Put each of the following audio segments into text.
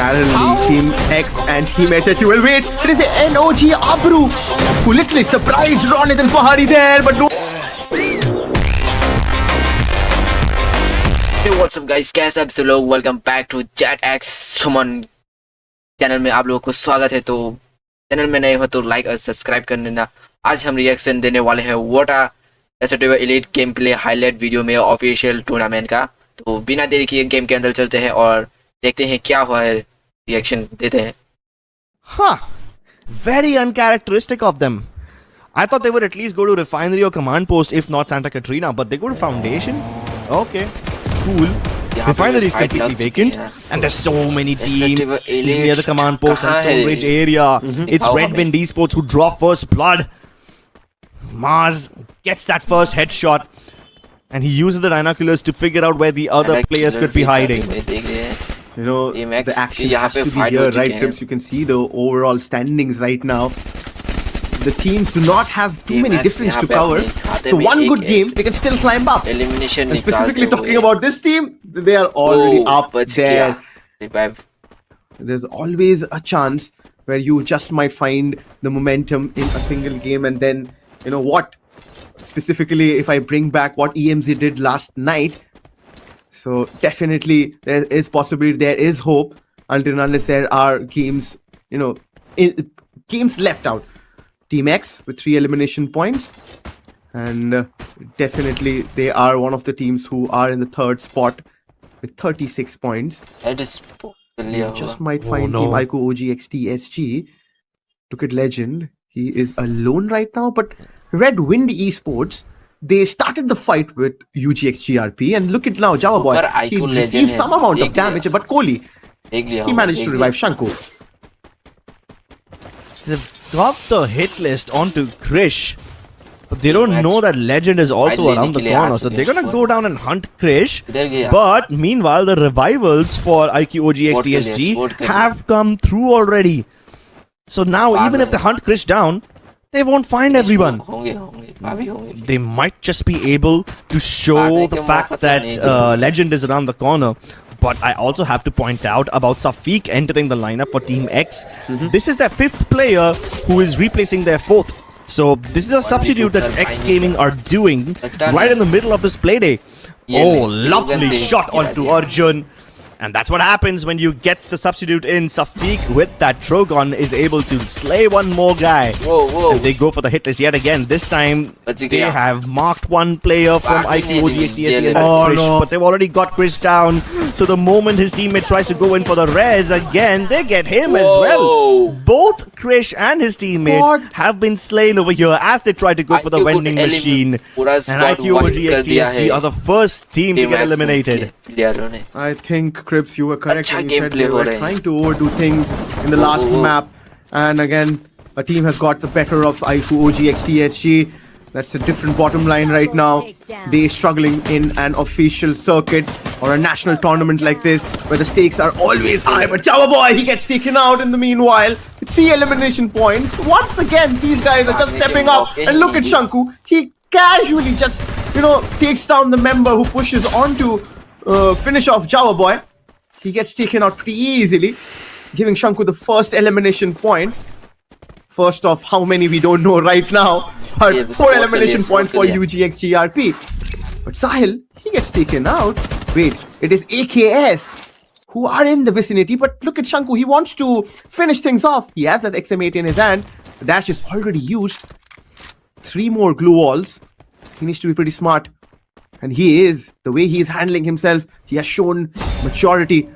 Parallelly, Team X and Team S8UL. Wait, it is a NOG Abru who literally surprised Ronit and Pahadi there, but no. Hey, what's up guys, कैसे आप सब लोग? Welcome back to chat X Suman channel में आप लोगों को स्वागत है। तो चैनल में नए हो तो लाइक और सब्सक्राइब कर देना। आज हम रिएक्शन देने वाले हैं वोटा S8UL elite game play highlight video में ऑफिशियल टूर्नामेंट का। तो बिना देरी किए गेम के अंदर चलते हैं और देखते हैं क्या हुआ है, रिएक्शन देते हैं। Huh, very uncharacteristic of them. I thought they would at least go to refinery or command post, if not Santa Katrina, but they go to foundation. Okay, cool. Refinery is completely vacant, and there's so many teams near the command post and Stone Ridge area. It's Red Wind Esports who draw first blood. Mars gets that first headshot, and he uses the binoculars to figure out where the other players could be hiding. You know, the action has to be here, right, Crips? You can see the overall standings right now. The teams do not have too many difference to cover. So one good game, they can still climb up. And specifically talking about this team, they are already up there. There's always a chance where you just might find the momentum in a single game. And then, you know what? Specifically, if I bring back what EMZ did last night, so definitely there is possibility, there is hope until and unless there are games, you know, games left out. Team X with 3 elimination points, and definitely they are one of the teams who are in the third spot with 36 points. That is you just might find Team HcHccu SG. Look at Legend. He is alone right now, but Red Wind Esports, they started the fight with UGXGRP, and look at now, Java Boy. He received some amount of damage, but Kohli, he managed to revive Shanku. They've got the hit list onto Krish, but they don't know that Legend is also around the corner, so they're gonna go down and hunt Krish. But meanwhile, the revivals for HcHcU have come through already. So now, even if they hunt Krish down, they won't find everyone. They might just be able to show the fact that Legend is around the corner. But I also have to point out about Safiq entering the lineup for Team X. This is their 5th player who is replacing their 4th. So this is a substitute that X Gaming are doing right in the middle of this playday. Oh, lovely shot onto Arjun. And that's what happens when you get the substitute in. Safiq with that Trogon is able to slay one more guy. And they go for the hit list yet again. This time they have marked one player from HcHcU and that's Krish, but they've already got Krish down. So the moment his teammate tries to go in for the res again, they get him as well. Both Krish and his teammate have been slain over here as they try to go for the vending machine. And HcHcU are the first team to get eliminated. I think, Crips, you were correct when you said they were trying to overdo things in the last map. And again, a team has got the better of HcHcU. That's a different bottom line right now. They struggling in an official circuit or a national tournament like this where the stakes are always high. But Java Boy, he gets taken out in the meanwhile. 3 elimination points. Once again, these guys are just stepping up. And look at Shanku. He casually just, you know, takes down the member who pushes onto finish off Java Boy. He gets taken out pretty easily, giving Shanku the first elimination point. First of how many we don't know right now, but 4 elimination points for UGXGRP. But Sahil, he gets taken out. Wait, it is AKS who are in the vicinity, but look at Shanku, he wants to finish things off. He has that XM8 in his hand. The dash is already used. 3 more glue walls. He needs to be pretty smart. And he is. The way he is handling himself, he has shown maturity.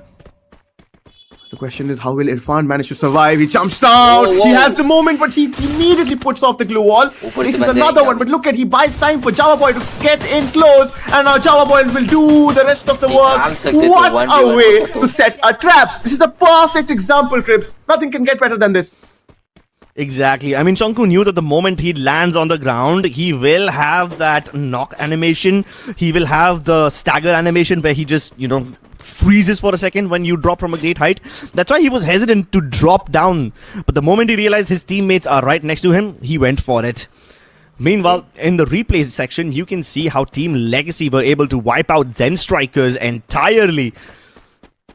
The question is, how will Irfan manage to survive? He jumps down. He has the moment, but he immediately puts off the glue wall. This is another one, but look at, he buys time for Java Boy to get in close. And now Java Boy will do the rest of the work. What a way to set a trap. This is the perfect example, Crips. Nothing can get better than this. Exactly. I mean, Shanku knew that the moment he lands on the ground, he will have that knock animation. He will have the stagger animation where he just, you know, freezes for a second when you drop from a great height. That's why he was hesitant to drop down. But the moment he realized his teammates are right next to him, he went for it. Meanwhile, in the replay section, you can see how Team Legacy were able to wipe out Zen Strikers entirely.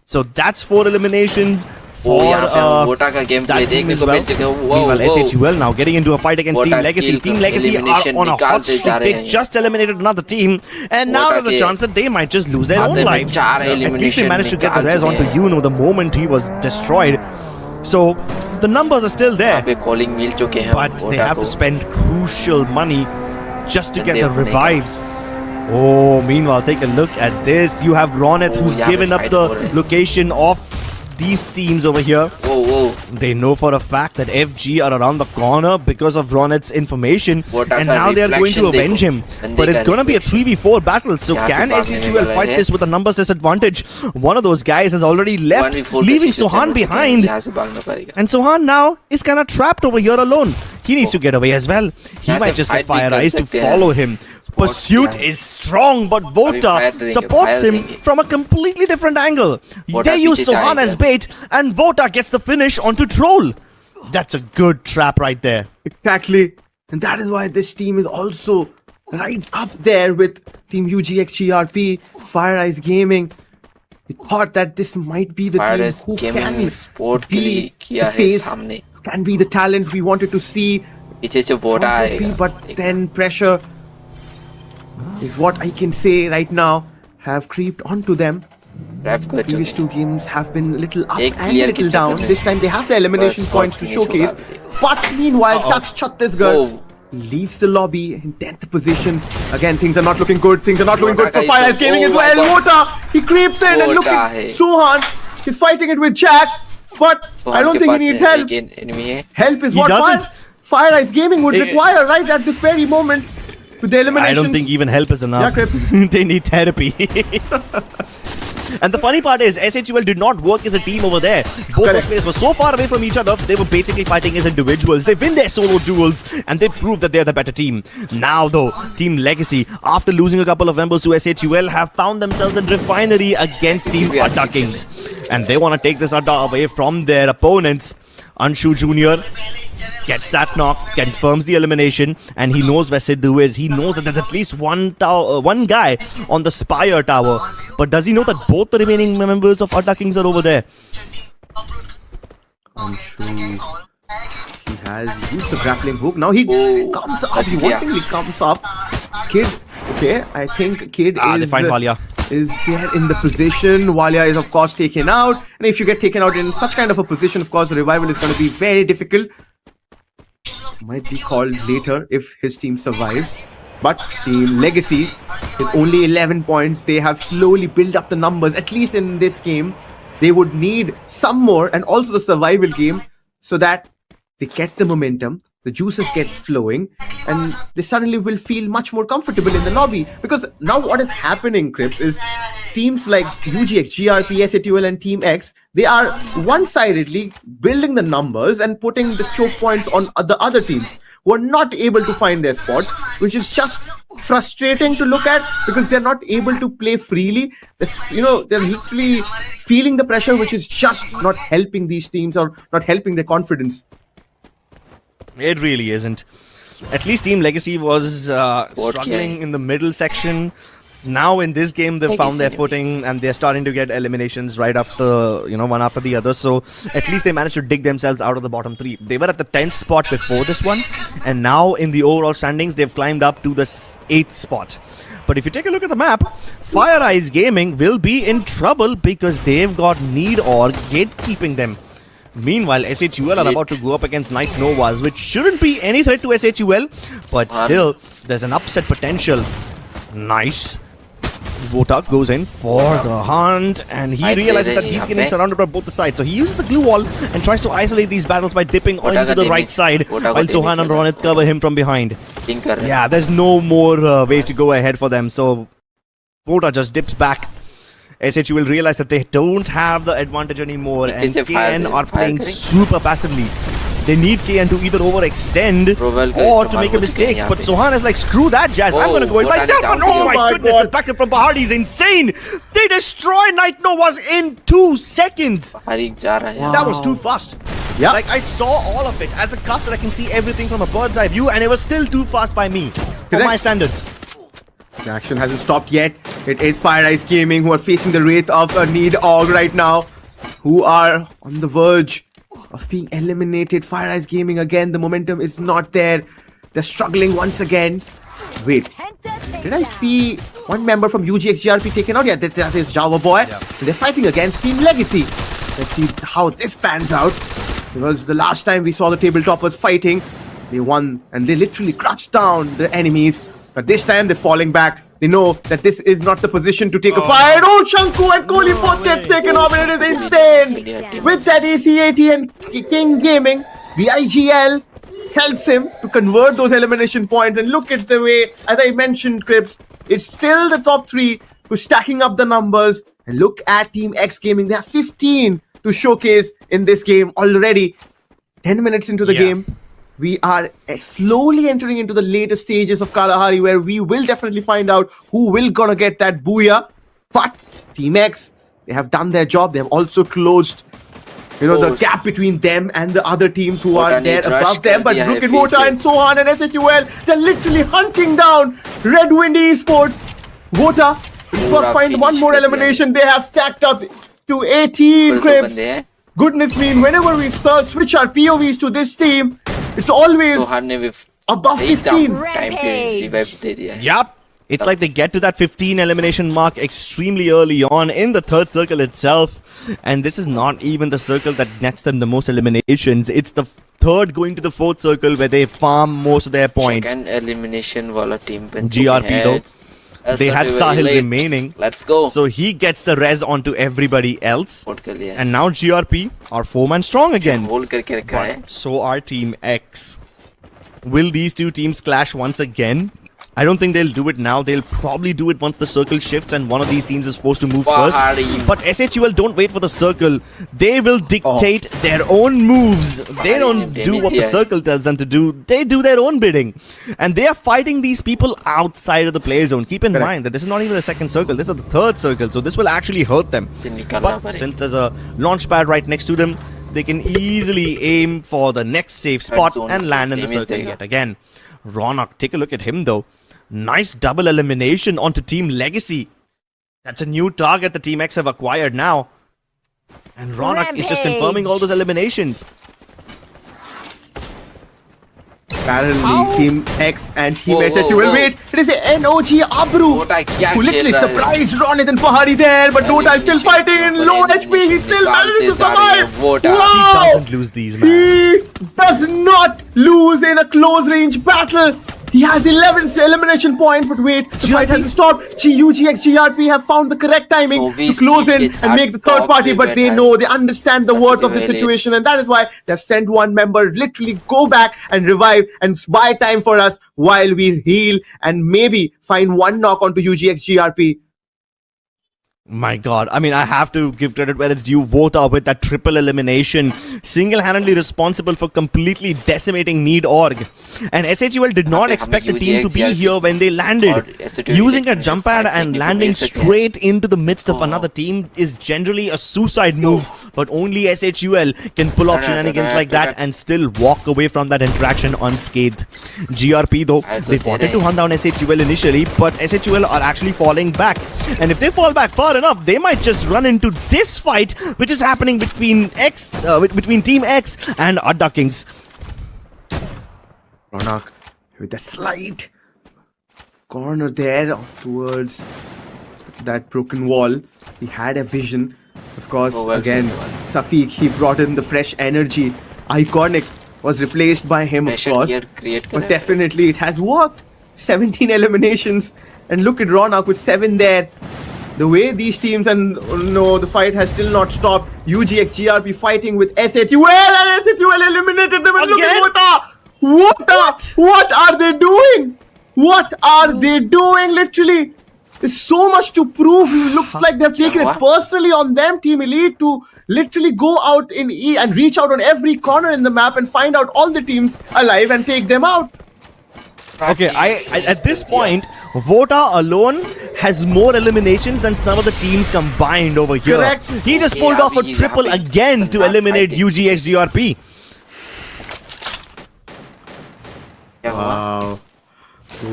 So that's 4 eliminations. for यहाँ पे हम वोटा का game play that team देखने as को well. मिल चुके हैं। Meanwhile, S8UL now getting into a fight against Team Wota Legacy. kill Team का Legacy are elimination on a hot निकालते जा streak. रहे They हैं। just eliminated another team, and now Wota there's a के chance that they might just lose their own खाते में lives. 4 At least they elimination managed to get the निकाल res चुके onto हैं। Yuno the moment he was destroyed. So the numbers are still यहाँ there, पे calling मिल चुके हैं but they वोटा have को। to spend crucial money just to get the देखने का। revives. Oh, meanwhile, take a look at this. You have Roneth, who's यहाँ पे given up fight the हो रहा है। location of these teams over here. वो They know for a fact that FG are around the corner because of Ronet's information, Wota and का now they are going to reflection avenge देखो। him. बंदे But का it's going to be a reflection। 3v4 battle. So यहाँ से can भागने HcHccu वाला fight है। this with a numbers disadvantage? One of those guys has already left, 1v4 leaving का Sohan situation behind. यहाँ से भागना पड़ेगा। And Sohan now is kind of trapped over here alone. He needs to get away as well. He यहाँ might से just get fight भी Fire कर Eyes to सकते हैं। follow him. Sports Pursuit क्या है? is strong, but Wota fire देंगे, supports fire him देंगे। from a completely different angle. Wota They use पीछे से Sohan as आएगा। bait, and Wota gets the finish onto Troll. That's a good trap right there. Exactly. And that is why this team is also right up there with Team HcHccu, Fire Eyes Gaming. We thought that this might be the Fire team Eyes who Gaming can sport के लिए be किया the है face, सामने। can be the talent we wanted to see. पीछे से वोटा from आएगा। FP, but then pressure is what I can say right now have creeped onto them. Wrap कर Previous चुके two games have been a little up एक and clear little के down. चक्कर में This time they have the elimination बस points to finish होगा showcase. अभी देखो। But meanwhile, Tux Chhattisgarh Oh. leaves the lobby in 10th position. Again, things are not looking good. Things are not looking good Wota for का Fire इस- Eyes Gaming oh as my well. God. Wota, he creeps in and look Wota at है। Sohan. He's fighting it with Jack, but I don't think he needs help. enemy है। Help is He what doesn't. Fire Eyes Gaming would Eh, require right at this very moment with the I eliminations. don't think even help is enough. Yeah, Crips. They need therapy. And the funny part is, S8UL did not work as a team over there. Both those Correct. players were so far away from each other, they were basically fighting as individuals. They win their solo duels, and they prove that they're the better team. Now, though, Team Legacy, after losing a couple of members to S8UL, have found themselves in Refinery against Team भी Adda अच्छी Kings. And they want to take this Adda away from their opponents. Anshu Jr. gets that knock, confirms the elimination, and he knows where Sidhu is. He knows that there's at least one guy on the Spire tower. But does he know that both the remaining members of Adda Kings are over there? I'm sure he has used the grappling hook. Now he comes up. He wantingly comes up. Kid, okay, I think Kid They find Walia. is there in the position. Walia is of course taken out. And if you get taken out in such kind of a position, of course, the revival is going to be very difficult. Might be called later if his team survives. But Team Legacy, with only 11 points, they have slowly built up the numbers, at least in this game. They would need some more, and also the survival game, so that they get the momentum, the juices get flowing, and they suddenly will feel much more comfortable in the lobby. Because now what is happening, Crips, is teams like UGX, GRP, S8UL, and Team X, they are one-sidedly building the numbers and putting the choke points on the other teams who are not able to find their spots, which is just frustrating to look at because they're not able to play freely. They're literally feeling the pressure, which is just not helping these teams or not helping their confidence. It really isn't. At least Team Legacy was struggling in the middle section. Now in this game they've found their footing and they're starting to get eliminations right after, one after the other. So at least they managed to dig themselves out of the bottom three. They were at the 10th spot before this one, and now in the overall standings they've climbed up to the 8th spot. But if you take a look at the map, Fire Eyes Gaming will be in trouble because they've got Need or gatekeeping them. Meanwhile, S8UL are about to go up against Night Novas, which shouldn't be any threat to S8UL, but still, there's an upset potential. Nice. Wota goes in for the hunt, and he realizes that he's getting surrounded by both the sides. So he uses the glue wall and tries to isolate these battles by dipping onto the right side, while Sohan and Roneth cover him from behind. Yeah, there's no more ways to go ahead for them, so Wota just dips back. S8UL realize that they don't have the advantage anymore, and KN are playing super passively. They need KN to either overextend or to make a mistake. But Sohan is like, screw that, Jazz. I'm going to go in myself. And oh my goodness, the backup from pahadi is insane. They destroy Night Novas in 2 seconds. That was too fast. Yeah. Like, I saw all of it. As a caster, I can see everything from a bird's eye view, and it was still too fast by me, for my standards. The action hasn't stopped yet. It is Fire Eyes Gaming who are facing the wrath of a Need Og right now. who are on the verge of being eliminated. Fire Eyes Gaming again, the momentum is not there. They're struggling once again. Wait, did I see one member from HcHccu taken out? Yeah, that is Java Boy. Yeah. They're fighting against Team Legacy. Let's see how this pans out. Because the last time we saw the tabletoppers fighting, they won and they literally crushed down the enemies. But this time they're falling back. They know that this is not the position to take a fight. Oh, Shanku and Kohli both gets taken off, and it is insane. With that ACAT and King Gaming, the IGL helps him to convert those elimination points. And look at the way, as I mentioned, Crips, it's still the top 3 who's stacking up the numbers. And look at Team X Gaming. They have 15 to showcase in this game already. 10 minutes into the game. We are slowly entering into the later stages of Kalahari, where we will definitely find out who will gonna get that booyah. But Team X, they have done their job. They have also closed, the gap between them and the other teams who are there above them. But look at Wota and Sohan and S8UL. They're literally hunting down Red Wind Esports. Wota must find one more elimination. They have stacked up to 18 Crips. Goodness me, whenever we switch our POVs to this team, it's always above 15. Yup. It's like they get to that 15 elimination mark extremely early on in the third circle itself. And this is not even the circle that nets them the most eliminations. It's the third going to the fourth circle where they farm most of their points. Second elimination wala team GRP though. They had Sahil remaining. Let's go. So he gets the res onto everybody else. And now GRP are 4-man strong again. But so are Team X. Will these two teams clash once again? I don't think they'll do it now. They'll probably do it once the circle shifts and one of these teams is forced to move first. But S8UL don't wait for the circle. They will dictate their own moves. They don't do what the circle tells them to do. They do their own bidding. And they are fighting these people outside of the play zone. Keep in mind that this is not even the second circle. This is the third circle. So this will actually hurt them. But since there's a launch pad right next to them, they can easily aim for the next safe spot and land in the circle yet again. Ronak, take a look at him though. Nice double elimination onto Team Legacy. That's a new target the Team X have acquired now. And Ronak is just confirming all those eliminations. Apparently, Team X and Team S8UL. Wait, it is a NOG Abru who literally surprised Ronit and Pahadi there, but Wota is still fighting in low HP. He still manages to survive. Wow! He doesn't lose these, man. He does not lose in a close range battle. He has 11 elimination points, but wait, the fight hasn't stopped. HcHccu have found the correct timing to close in and make the third party, but they know, they understand the worth of the situation, and that is why they've sent one member literally go back and revive and buy time for us while we heal and maybe find one knock onto HcHccu. My god, I mean, I have to give credit where it's due. Wota with that triple elimination, single-handedly responsible for completely decimating Need Org. And S8UL did not expect the team to be here when they landed. Using a jump pad and landing straight into the midst of another team is generally a suicide move, but only S8UL can pull off shenanigans like that and still walk away from that interaction unscathed. GRP though, they wanted to hunt down S8UL initially, but S8UL are actually falling back. And if they fall back far enough, they might just run into this fight which is happening between between Team X and Adda Kings. Ronak with a slight corner there towards that broken wall. He had a vision. Of course, again, Safiq, he brought in the fresh energy. Iconic was replaced by him, of course. But definitely it has worked. 17 eliminations. And look at Ronak with 7 there. The way these teams, and no, the fight has still not stopped. UGXGRP fighting with S8UL, and S8UL eliminated them. And look at Wota! Wota! What are they doing? What are they doing? Literally, there's so much to prove. It looks like they've taken it personally on them, Team Elite, to literally go out in E and reach out on every corner in the map and find out all the teams alive and take them out. Okay, at this point, Wota alone has more eliminations than some of the teams combined over here. Correct. He just pulled off a triple again to eliminate UGXGRP. Wow.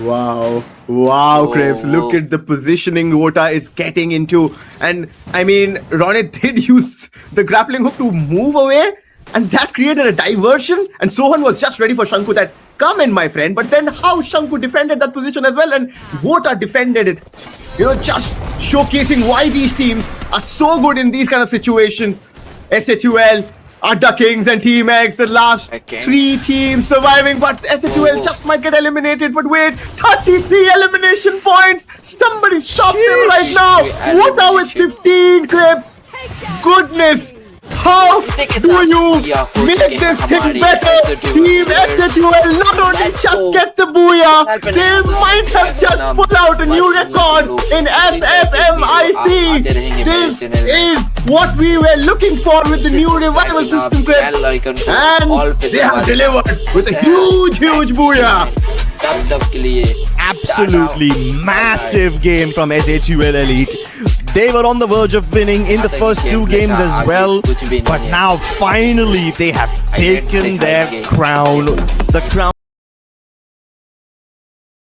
Wow. Wow, Krebs. Look at the positioning Wota is getting into. And I mean, Ronit did use the grappling hook to move away, and that created a diversion. And Sohan was just ready for HcHccu that, come in, my friend. But then how HcHccu defended that position as well, and Wota defended it. You know, just showcasing why these teams are so good in these kind of situations. S8UL, Adda Kings and Team X, the last three teams surviving, but S8UL just might get eliminated. But wait, 33 elimination points. Somebody stop them right now. Wota with 15 clips. Goodness. How do you make this thing better? Team S8UL not only just get the booyah, they might have just put out a new record in FFMIC. This is what we were looking for with the new revival system, Chris. And they have delivered with a huge booyah. Absolutely massive game from SHUL Elite. They were on the verge of winning in the first two games as well, but now finally they have taken their crown. The crown